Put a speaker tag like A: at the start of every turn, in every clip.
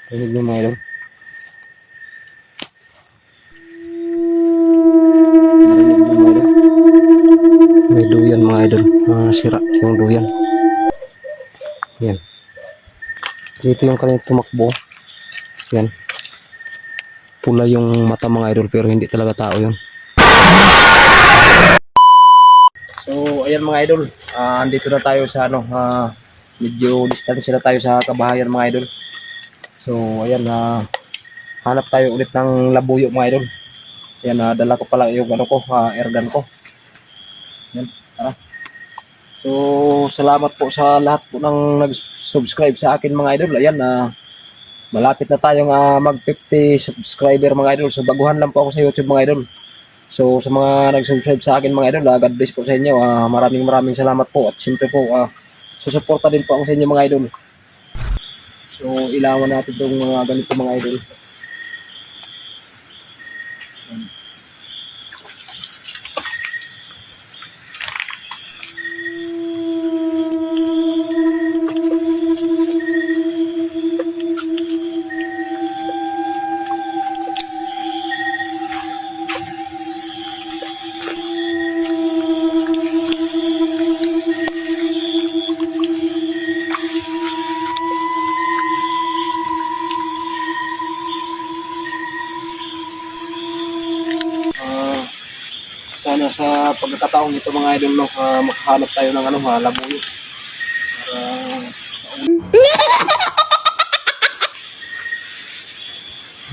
A: Rinig niyo mga idol. May duyan mga idol. Sira yung duyan. Yan. Dito yung kanyang tumakbo. Yan. Pula yung mata mga idol pero hindi talaga tao yun. So ayan mga idol. Andito na tayo sa medyo distansya na tayo sa kabahayan mga idol. So ayan, hanap tayo ulit ng labuyo mga idol. Ayan, dala ko pala yung airgun ko. Yan, tara. So salamat po sa lahat po ng nag-subscribe sa akin mga idol. Ayan, malapit na tayong mag 50 subscriber mga idol. So baguhan lang po ako sa YouTube mga idol. So sa mga nag-subscribe sa akin mga idol, God bless po sa inyo. Maraming salamat po. At siyempre po, susuporta din po ako sa inyo mga idol. So ilawan natin itong mga ganito mga idol. Sana sa pagkakataon nito mga idol makahanap tayo ng labuyo.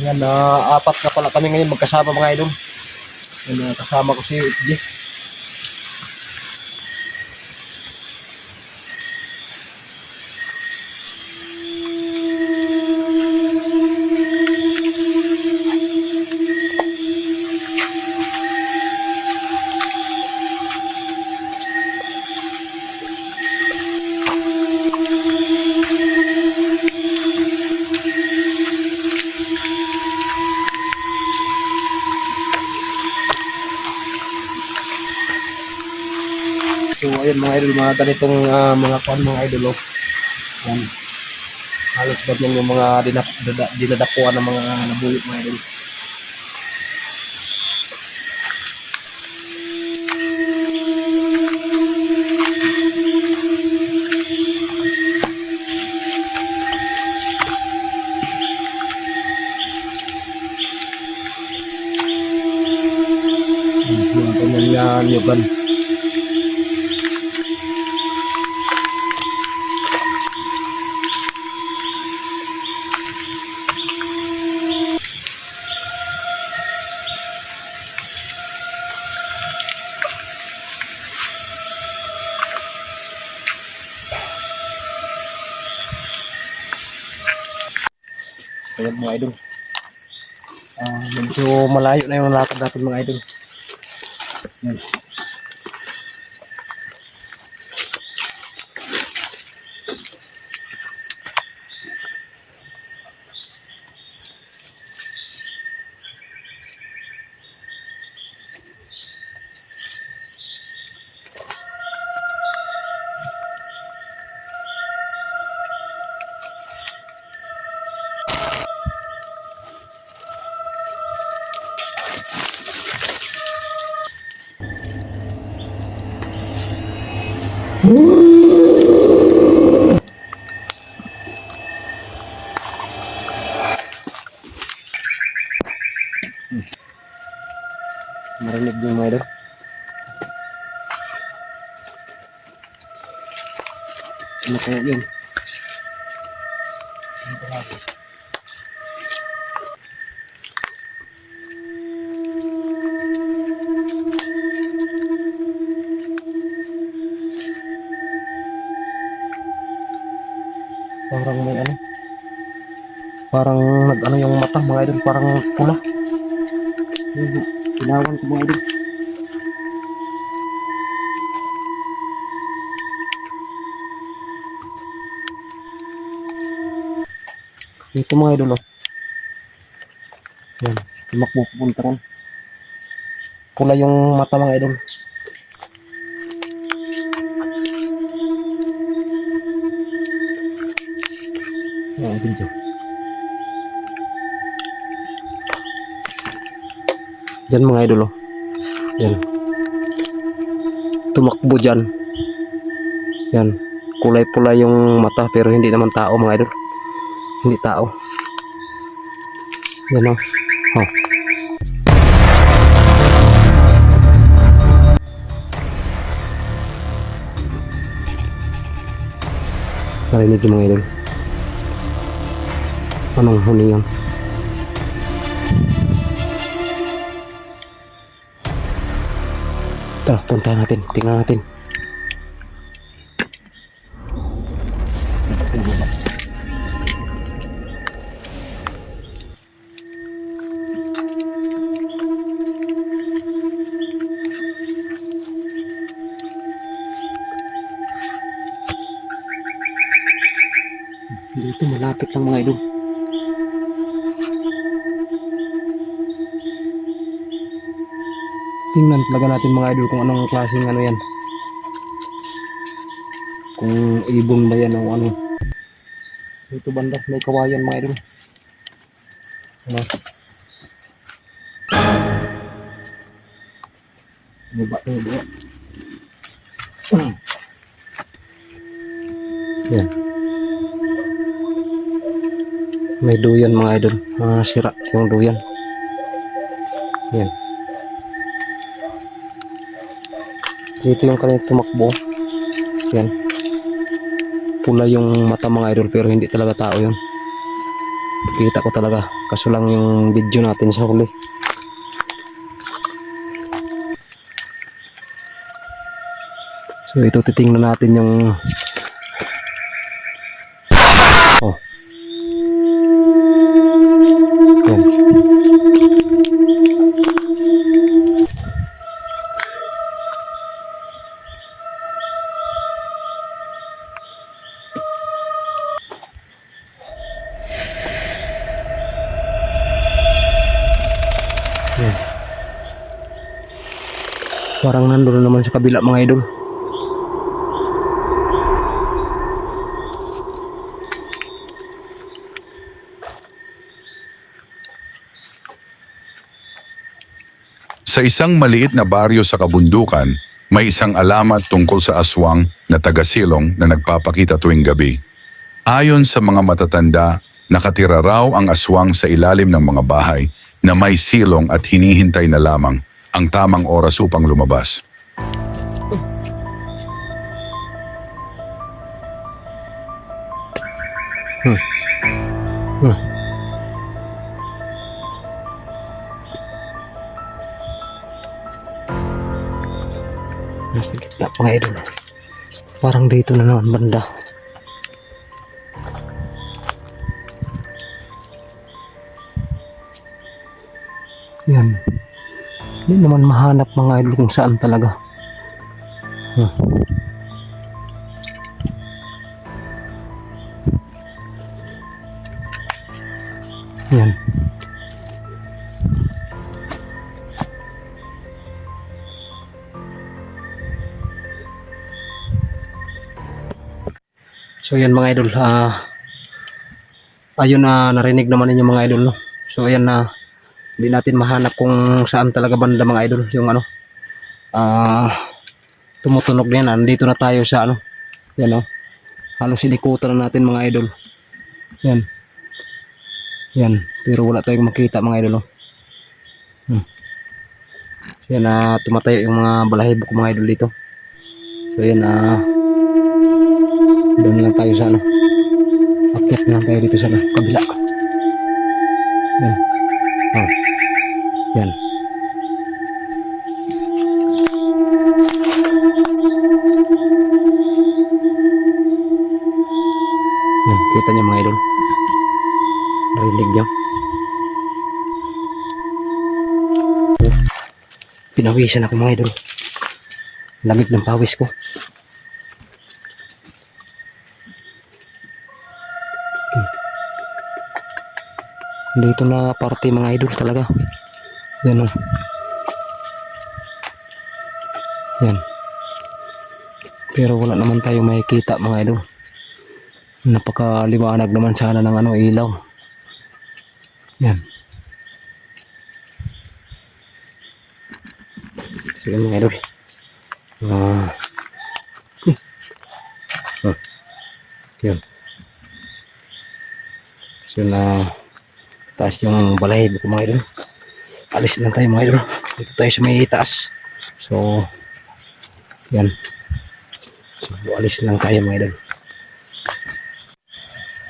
A: Yan, apat na pala kami ngayon magkasama mga idol. Yan, kasama ko si FJ. So ayun mga idol, mga ganitong mga idol. Yan. Halos ba yan yung mga dinadapuan ng mga nabulit mga idol. Yung kanyang yugan. Ayan mga idol. Medyo malayo na yung lakad natin mga idol. Ayan. Marinig yung mga idol. Ano kaya yun? Parang may parang yung mata mga idol, parang pula. Ilawan ko mga idol. Ito mga idol, yan, tumakbo pupunta ron. Pula yung mata mga idol. Yan, video. Diyan mga idol oh. Yan. Tumakbo dyan. Yan. Kulay pula yung mata pero hindi naman tao mga idol. Hindi tao. Yan oh. Oh. Narinig yung mga idol. Anong huningan? Tara, puntahan natin. Tingnan natin. Dito malapit lang mga idol. Tingnan talaga natin mga idol kung anong klaseng ano yan. Kung ibon ba yan o ano. Dito banda may kawayan mga idol. Ano? Baba. Yan. May duyan mga idol. Sira yung duyan. Yan. Dito yung kanyang tumakbo. Yan. Pula yung mata mga idol pero hindi talaga tao yun. Kita ko talaga. Kaso lang yung video natin sa huli. So ito titingnan natin yung oh. Yan. Yan. Parang nandun naman sa kabila mga idol.
B: Sa isang maliit na baryo sa kabundukan, may isang alamat tungkol sa aswang na taga-silong na nagpapakita tuwing gabi. Ayon sa mga matatanda, nakatira raw ang aswang sa ilalim ng mga bahay na may silong at hinihintay na lamang ang tamang oras upang lumabas.
A: Nakikita mga idol. Parang dito na naman banda. Yan. Hindi naman mahanap mga idol kung saan talaga. Yan. So yan mga idol, ayun na narinig naman ninyo mga idol no. So ayan na hindi natin mahanap kung saan talaga banda mga idol yung ano tumutunog na yan. Nandito na tayo sa ano yan o, halos sinikutan na natin mga idol. Yan yan, pero wala tayong makita mga idol no. Yan na tumatayo yung mga balahibo ko mga idol dito. So yan doon lang tayo sa ano, akyat na lang tayo dito sa kabila. Yan. Oh. Yan. Yan, kita niyo mga idol. Narinig niyo. Pinawisan ako mga idol. Lamig ng pawis ko. Dito na parte mga idol talaga. Yan o. Yan. Pero wala naman tayo makikita mga idol. Napakaliwanag naman sana ng ano, ilaw. Yan. So yun mga idol. Ah, yun. So na taas yung balahibo ko mga idol. Alis lang tayo mga idol. Dito tayo sa may taas. So yan. So alis lang tayo mga idol.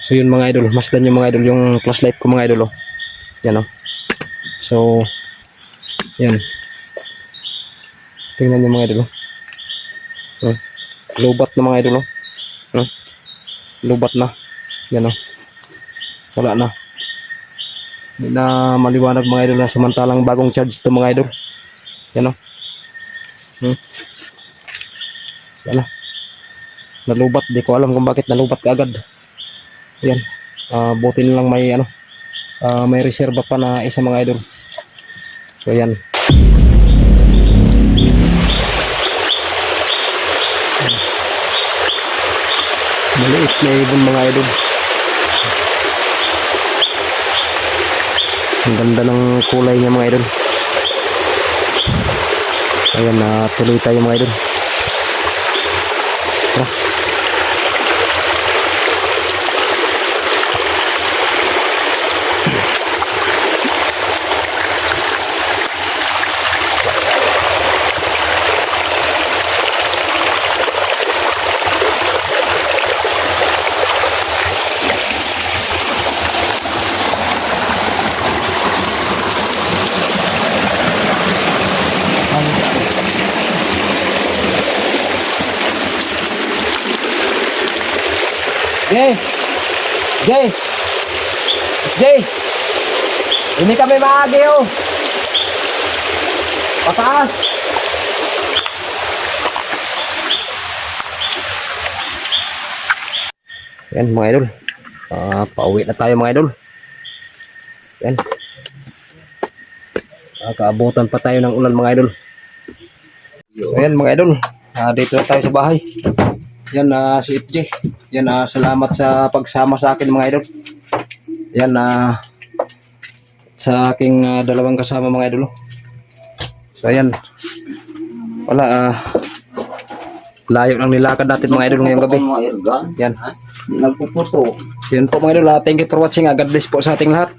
A: So yun mga idol, masdan yung mga idol yung flashlight ko mga idol oh. Yan oh. So yan. Tingnan niyo mga idol oh. Lubat na mga idol oh. Lubat na. Yan oh. Wala na. Hindi na maliwanag mga idol na samantalang bagong charge to mga idol. Yan oh. Yan oh. Nalubat, di ko alam kung bakit nalubat kaagad. Yan. Buti na lang may ano, may reserva pa na isa mga idol. So yan. Maliit na ibon mga idol. Ang ganda ng kulay niya mga idol. Ayan, tuloy tayo mga idol. Tara. Jay! Jay! Jay! Hindi kami maagi oh! Pataas! Yan mga idol. Pauwi na tayo mga idol. Yan. Kaabutan pa tayo ng ulan mga idol. Ayan mga idol. Dito na tayo sa bahay. Yan si FJ. Yan salamat sa pagsama sa akin mga idol. Yan sa aking dalawang kasama mga idol. So ayan. Wala layo ng nilakad natin mga idol ngayong gabi. Yan.
C: Nagpuputo.
A: Yan po mga idol. Thank you for watching. God bless po sa ating lahat.